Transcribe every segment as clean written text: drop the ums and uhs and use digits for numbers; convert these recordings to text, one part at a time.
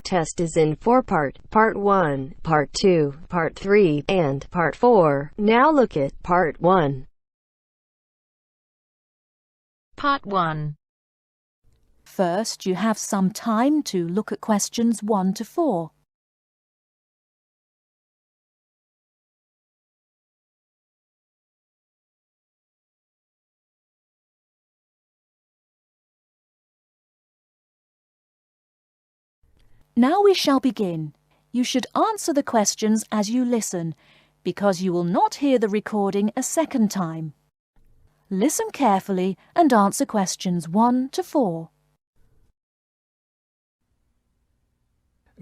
test is in 4 parts: Part 1, Part 2, Part 3, and Part 4. Now look at Part 1. Part 1. First, you have some time to look at questions 1 to 4. Now we shall begin. You should answer the questions as you listen, because you will not hear the recording a second time. Listen carefully and answer questions 1 to 4.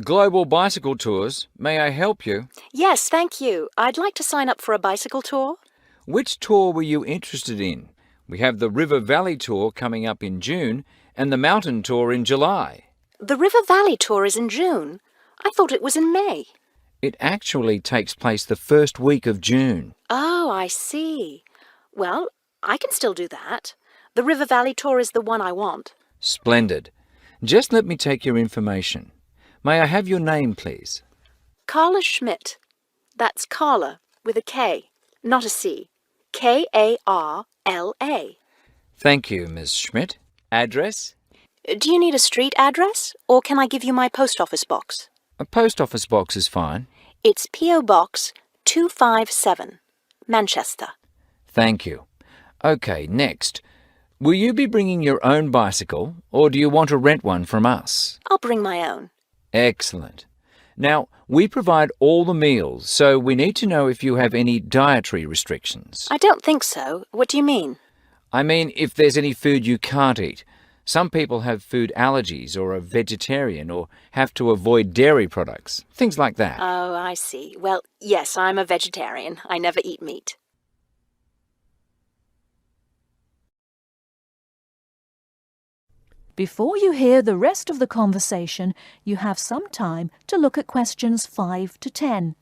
Global Bicycle Tours, may I help you? Yes, thank you. I'd like to sign up for a bicycle tour. Which tour were you interested in? We have the River Valley Tour coming up in June and the Mountain Tour in July. The River Valley tour is in June. I thought it was in May. It actually takes place the first week of June. Oh, I see. Well, I can still do that. The River Valley tour is the one I want. Splendid. Just let me take your information. May I have your name, please? Carla Schmidt. That's Carla with a K, not a C. K-A-R-L-A. Thank you, Ms. Schmidt. Address? Do you need a street address, or can I give you my post office box? A post office box is fine. It's P.O. Box 257, Manchester. Thank you. Okay, next. Will you be bringing your own bicycle, or do you want to rent one from us? I'll bring my own. Excellent. Now, we provide all the meals, so we need to know if you have any dietary restrictions. I don't think so. What do you mean? I mean, if there's any food you can't eat. Some people have food allergies or are vegetarian or have to avoid dairy products, things like that. Oh, I see. Well, yes, I'm a vegetarian. I never eat meat. Before you hear the rest of the conversation, you have some time to look at questions 5 to 10.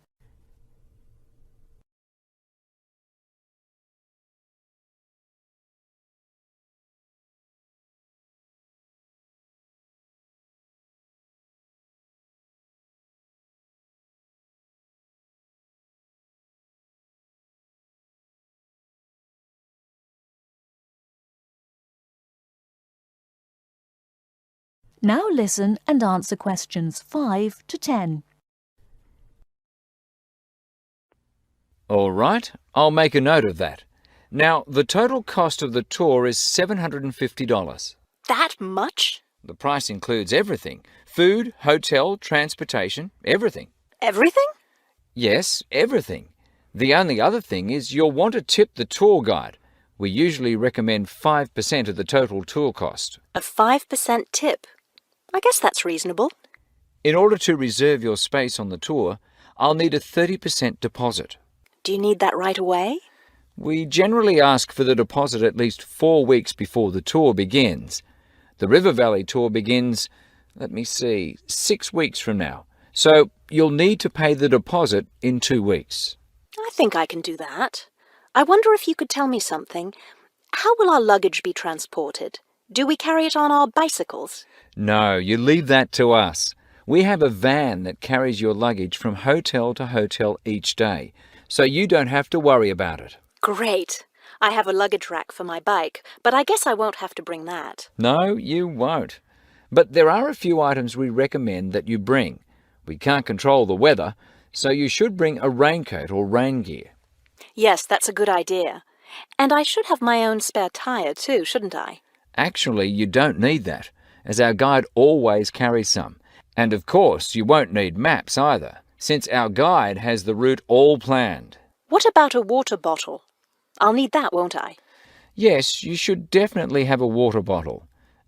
Now listen and answer questions 5 to 10. All right, I'll make a note of that. Now, the total cost of the tour is $750. That much? The price includes everything: food, hotel, transportation, everything. Everything? Yes, everything. The only other thing is you'll want to tip the tour guide. We usually recommend 5% of the total tour cost. A 5% tip. I guess that's reasonable. In order to reserve your space on the tour, I'll need a 30% deposit. Do you need that right away? We generally ask for the deposit at least 4 weeks before the tour begins. The River Valley tour begins, 6 weeks from now. So you'll need to pay the deposit in 2 weeks. I think I can do that. I wonder if you could tell me something. How will our luggage be transported? Do we carry it on our bicycles? No, you leave that to us. We have a van that carries your luggage from hotel to hotel each day, so you don't have to worry about it. Great. I have a luggage rack for my bike, but I guess I won't have to bring that. No, you won't. But there are a few items we recommend that you bring. We can't control the weather, so you should bring a raincoat or rain gear. Yes, that's a good idea. And I should have my own spare tire too, shouldn't I? Actually, you don't need that, as our guide always carries some. And of course, you won't need maps either, since our guide has the route all planned. What about a water bottle? I'll need that, won't I? Yes, you should definitely have a water bottle.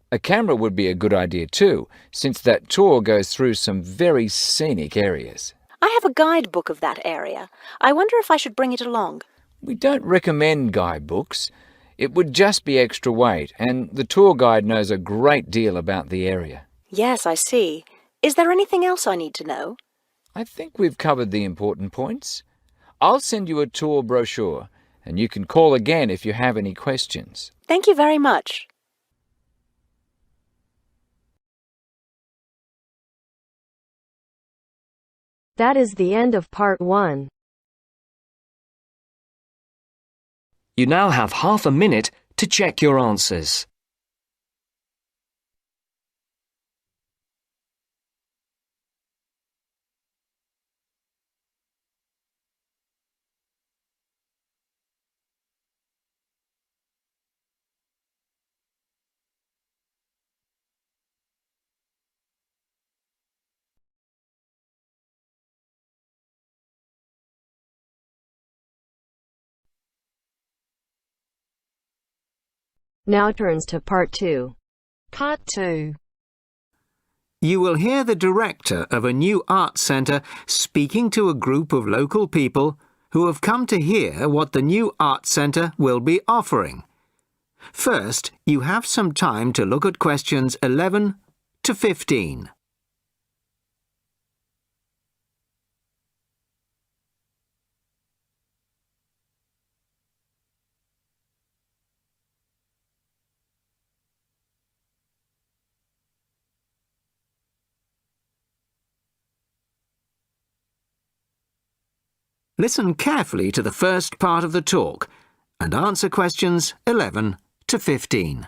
A camera would be a good idea too, since that tour goes through some very scenic areas. I have a guidebook of that area. I wonder if I should bring it along. We don't recommend guidebooks. It would just be extra weight, and the tour guide knows a great deal about the area. Yes, I see. Is there anything else I need to know? I think we've covered the important points. I'll send you a tour brochure, and you can call again if you have any questions. Thank you very much. That is the end of part 1. You now have half a minute to check your answers. Now turns to part 2. Part 2. You will hear the director of a new arts centre speaking to a group of local people who have come to hear what the new arts centre will be offering. First, you have some time to look at questions 11 to 15. Listen carefully to the first part of the talk and answer questions 11 to 15.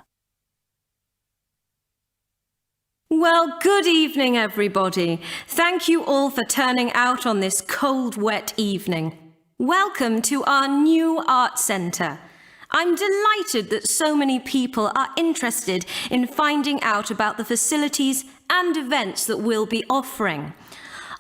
Well, good evening, everybody. Thank you all for turning out on this cold, wet evening. Welcome to our new art centre. I'm delighted that so many people are interested in finding out about the facilities and events that we'll be offering.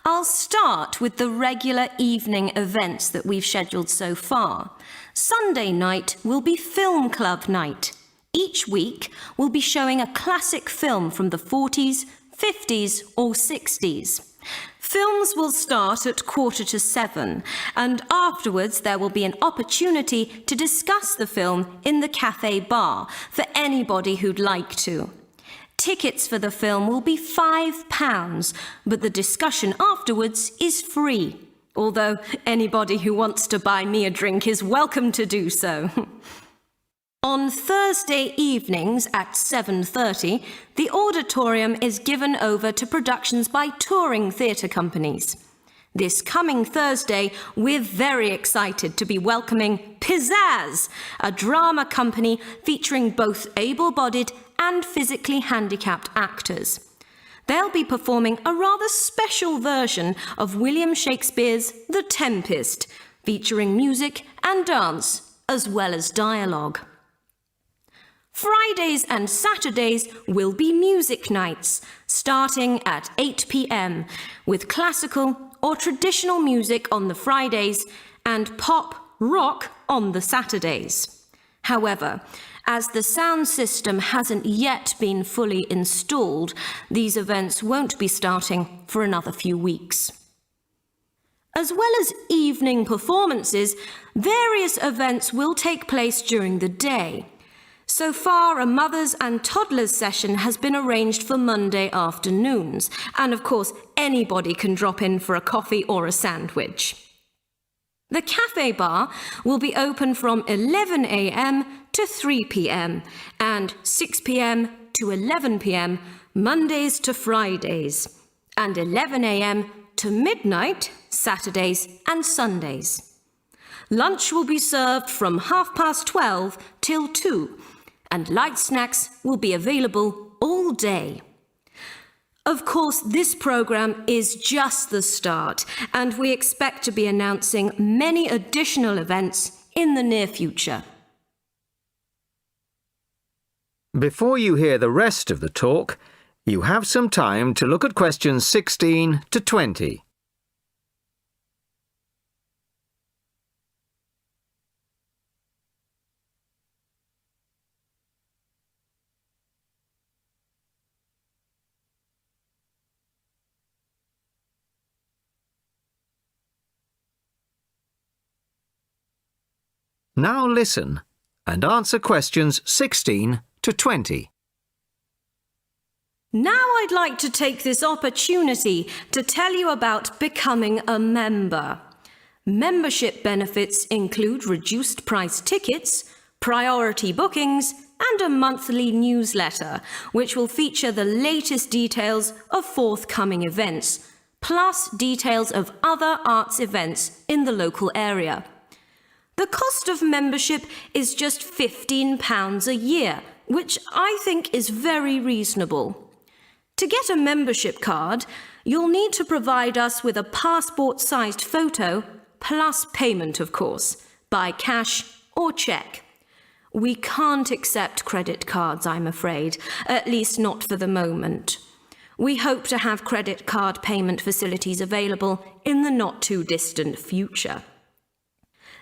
I'll start with the regular evening events that we've scheduled so far. Sunday night will be film club night. Each week we'll be showing a classic film from the 40s, 50s or 60s. Films will start at 6:45 and afterwards there will be an opportunity to discuss the film in the cafe bar for anybody who'd like to. Tickets for the film will be £5, but the discussion afterwards is free, although anybody who wants to buy me a drink is welcome to do so. On Thursday evenings at 7:30, the auditorium is given over to productions by touring theatre companies. This coming Thursday, we're very excited to be welcoming Pizzazz, a drama company featuring both able-bodied and physically handicapped actors. They'll be performing a rather special version of William Shakespeare's The Tempest, featuring music and dance, as well as dialogue. Fridays and Saturdays will be music nights, starting at 8 p.m, with classical or traditional music on the Fridays and pop rock on the Saturdays. However, as the sound system hasn't yet been fully installed, these events won't be starting for another few weeks. As well as evening performances, various events will take place during the day. So far, a mothers and toddlers session has been arranged for Monday afternoons, and of course, anybody can drop in for a coffee or a sandwich. The cafe bar will be open from 11 a.m. to 3 p.m. and 6 p.m. to 11 p.m. Mondays to Fridays, and 11 a.m. to midnight Saturdays and Sundays. Lunch will be served from 12:30 till 2, and light snacks will be available all day. Of course, this programme is just the start, and we expect to be announcing many additional events in the near future. Before you hear the rest of the talk, you have some time to look at questions 16 to 20. Now listen and answer questions 16 to 20. Now I'd like to take this opportunity to tell you about becoming a member. Membership benefits include reduced price tickets, priority bookings, and a monthly newsletter, which will feature the latest details of forthcoming events, plus details of other arts events in the local area. The cost of membership is just £15 a year, which I think is very reasonable. To get a membership card, you'll need to provide us with a passport-sized photo, plus payment, of course, by cash or cheque. We can't accept credit cards, I'm afraid, at least not for the moment. We hope to have credit card payment facilities available in the not-too-distant future.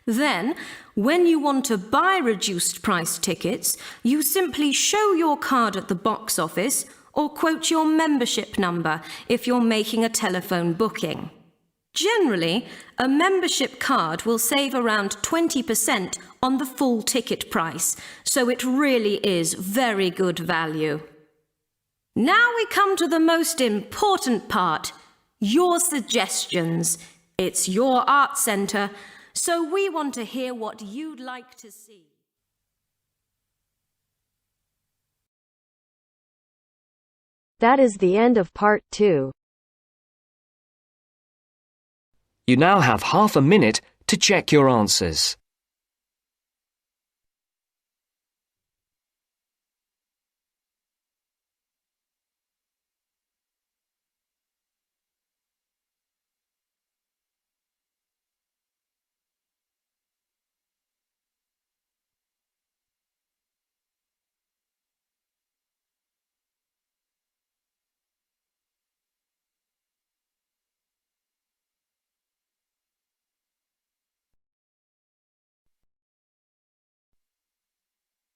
Then, when you want to buy reduced-price tickets, you simply show your card at the box office or quote your membership number if you're making a telephone booking. Generally, a membership card will save around 20% on the full ticket price, so it really is very good value. Now we come to the most important part, your suggestions. It's your art centre, so we want to hear what you'd like to see. That is the end of part 2. You now have half a minute to check your answers.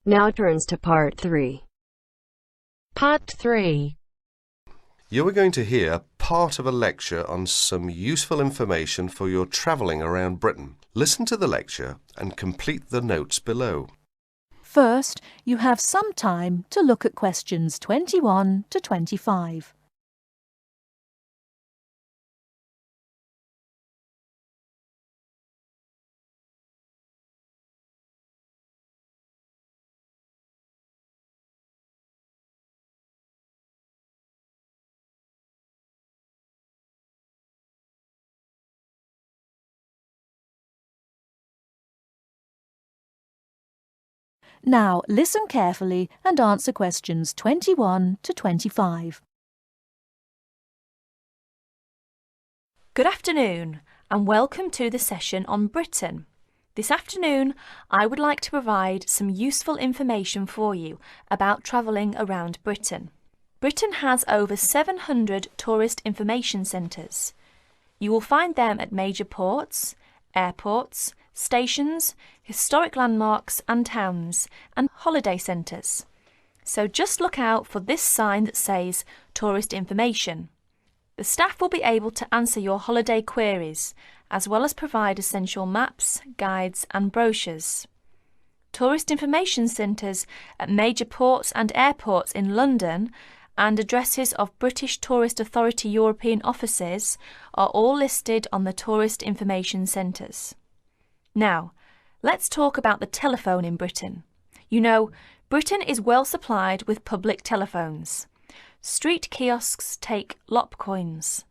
Now turns to part 3. Part 3. You are going to hear part of a lecture on some useful information for your travelling around Britain. Listen to the lecture and complete the notes below. First, you have some time to look at questions 21 to 25. Now listen carefully and answer questions 21 to 25. Good afternoon and welcome to the session on Britain. This afternoon I would like to provide some useful information for you about travelling around Britain. Britain has over 700 tourist information centres. You will find them at major ports, airports, stations, historic landmarks and towns, and holiday centres. So just look out for this sign that says Tourist Information. The staff will be able to answer your holiday queries, as well as provide essential maps, guides and brochures. Tourist information centres at major ports and airports in London and addresses of British Tourist Authority European offices are all listed on the Tourist Information Centres. Now, let's talk about the telephone in Britain. You know, Britain is well supplied with public telephones. Street kiosks take lop coins.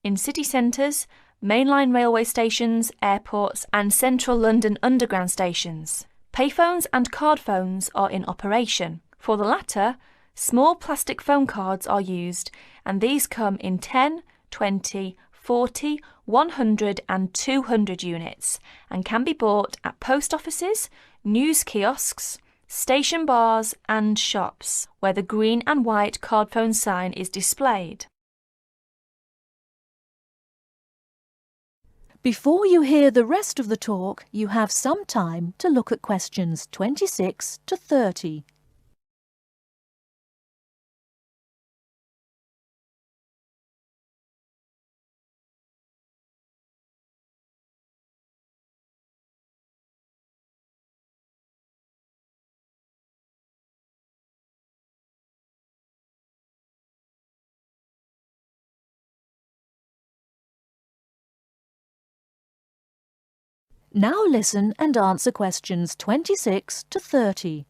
In city centres, mainline railway stations, airports and central London underground stations, payphones and card phones are in operation. For the latter, small plastic phone cards are used, and these come in 10, 20, 40, 100 and 200 units and can be bought at post offices, news kiosks, station bars and shops where the green and white card phone sign is displayed. Before you hear the rest of the talk, you have some time to look at questions 26 to 30. Now listen and answer questions 26 to 30.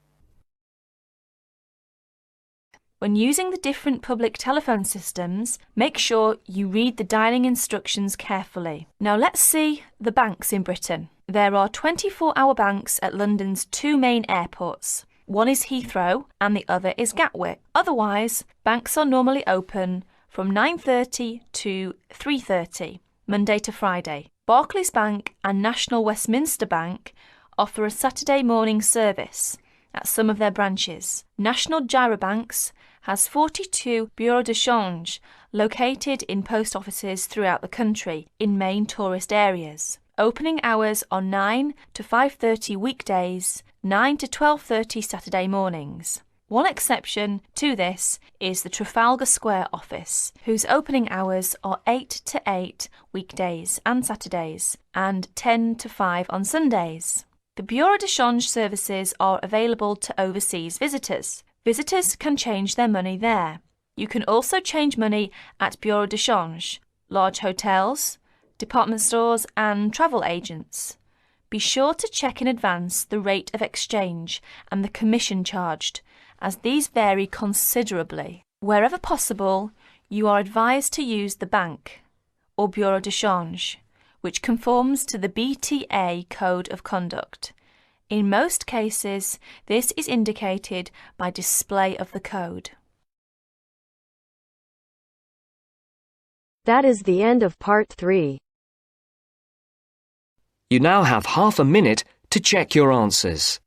When using the different public telephone systems, make sure you read the dialling instructions carefully. Now let's see the banks in Britain. There are 24-hour banks at London's two main airports. One is Heathrow and the other is Gatwick. Otherwise, banks are normally open from 9:30 to 3:30, Monday to Friday. Barclays Bank and National Westminster Bank offer a Saturday morning service at some of their branches. National Gyrobanks has 42 bureaux de change located in post offices throughout the country in main tourist areas. Opening hours are 9 to 5:30 weekdays, 9 to 12:30 Saturday mornings. One exception to this is the Trafalgar Square office, whose opening hours are 8 to 8 weekdays and Saturdays, and 10 to 5 on Sundays. The Bureau de Change services are available to overseas visitors. Visitors can change their money there. You can also change money at Bureau de Change, large hotels, department stores and travel agents. Be sure to check in advance the rate of exchange and the commission charged, as these vary considerably. Wherever possible, you are advised to use the bank or Bureau de Change, which conforms to the BTA Code of Conduct. In most cases, this is indicated by display of the code. That is the end of part 3. You now have half a minute to check your answers.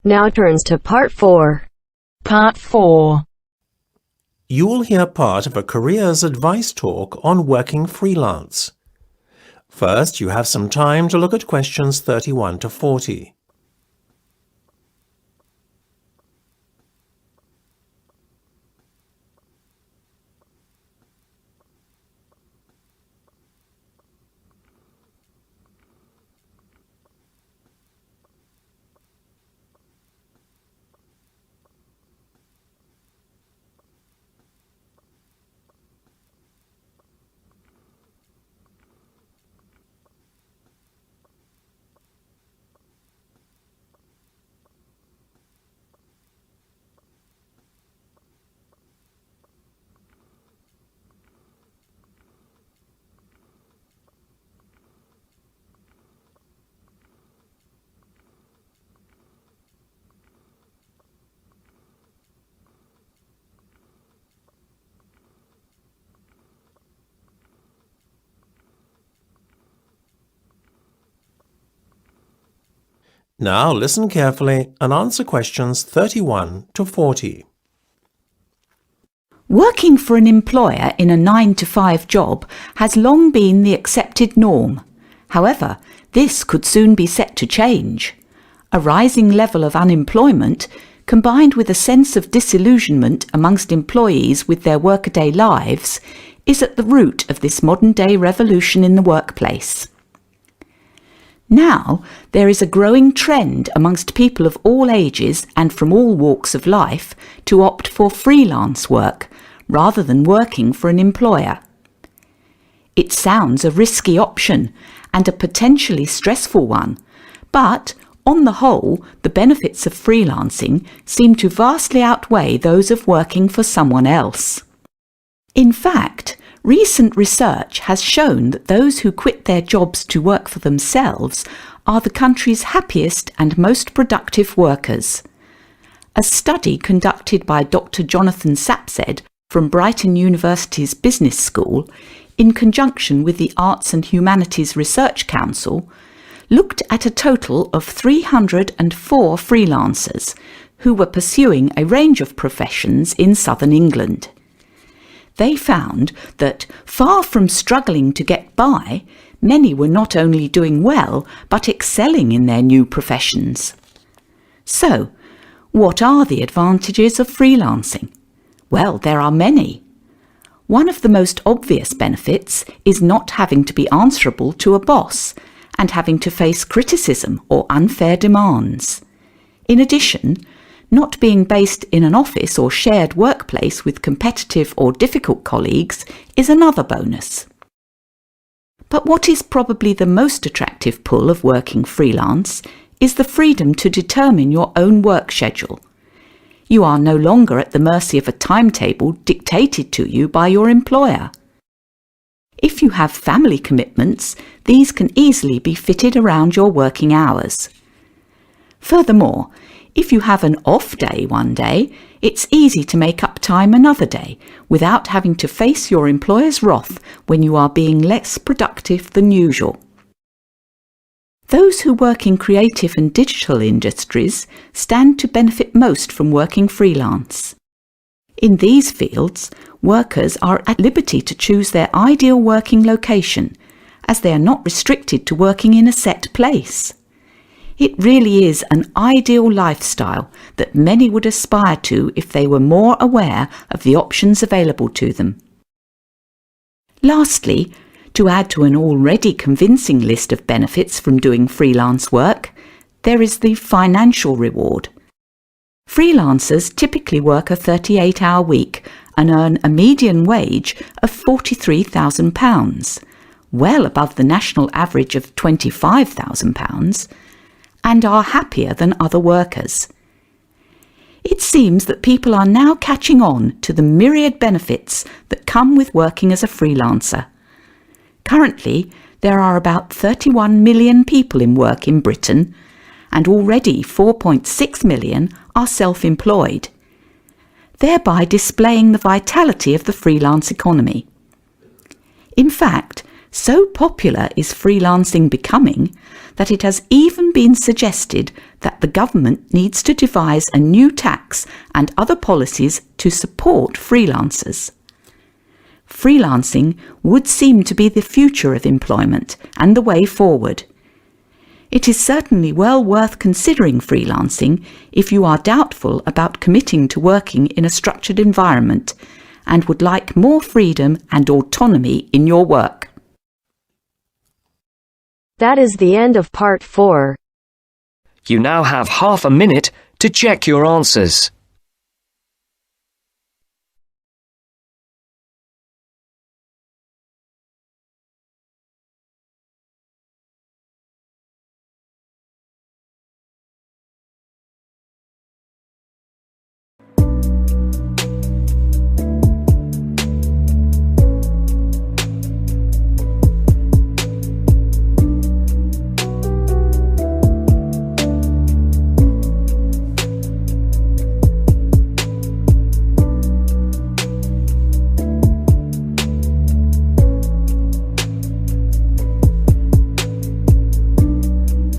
Now turns to part 4. Part 4. You will hear part of a careers advice talk on working freelance. First, you have some time to look at questions 31 to 40. Now listen carefully and answer questions 31 to 40. Working for an employer in a 9-to-5 job has long been the accepted norm. However, this could soon be set to change. A rising level of unemployment, combined with a sense of disillusionment amongst employees with their workaday lives, is at the root of this modern-day revolution in the workplace. Now, there is a growing trend amongst people of all ages and from all walks of life to opt for freelance work rather than working for an employer. It sounds a risky option and a potentially stressful one, but on the whole, the benefits of freelancing seem to vastly outweigh those of working for someone else. In fact, recent research has shown that those who quit their jobs to work for themselves are the country's happiest and most productive workers. A study conducted by Dr. Jonathan Sapsed from Brighton University's Business School, in conjunction with the Arts and Humanities Research Council, looked at a total of 304 freelancers who were pursuing a range of professions in southern England. They found that, far from struggling to get by, many were not only doing well, but excelling in their new professions. So, What are the advantages of freelancing? Well, there are many. One of the most obvious benefits is not having to be answerable to a boss and having to face criticism or unfair demands. In addition, not being based in an office or shared workplace with competitive or difficult colleagues is another bonus. But what is probably the most attractive pull of working freelance is the freedom to determine your own work schedule. You are no longer at the mercy of a timetable dictated to you by your employer. If you have family commitments, these can easily be fitted around your working hours. Furthermore, if you have an off day one day, it's easy to make up time another day without having to face your employer's wrath when you are being less productive than usual. Those who work in creative and digital industries stand to benefit most from working freelance. In these fields, workers are at liberty to choose their ideal working location, as they are not restricted to working in a set place. It really is an ideal lifestyle that many would aspire to if they were more aware of the options available to them. Lastly, to add to an already convincing list of benefits from doing freelance work, there is the financial reward. Freelancers typically work a 38-hour week and earn a median wage of £43,000, well above the national average of £25,000, and are happier than other workers. It seems that people are now catching on to the myriad benefits that come with working as a freelancer. Currently, there are about 31 million people in work in Britain, and already 4.6 million are self-employed, thereby displaying the vitality of the freelance economy. In fact, so popular is freelancing becoming that it has even been suggested that the government needs to devise a new tax and other policies to support freelancers. Freelancing would seem to be the future of employment and the way forward. It is certainly well worth considering freelancing if you are doubtful about committing to working in a structured environment and would like more freedom and autonomy in your work. That is the end of part 4. You now have half a minute to check your answers.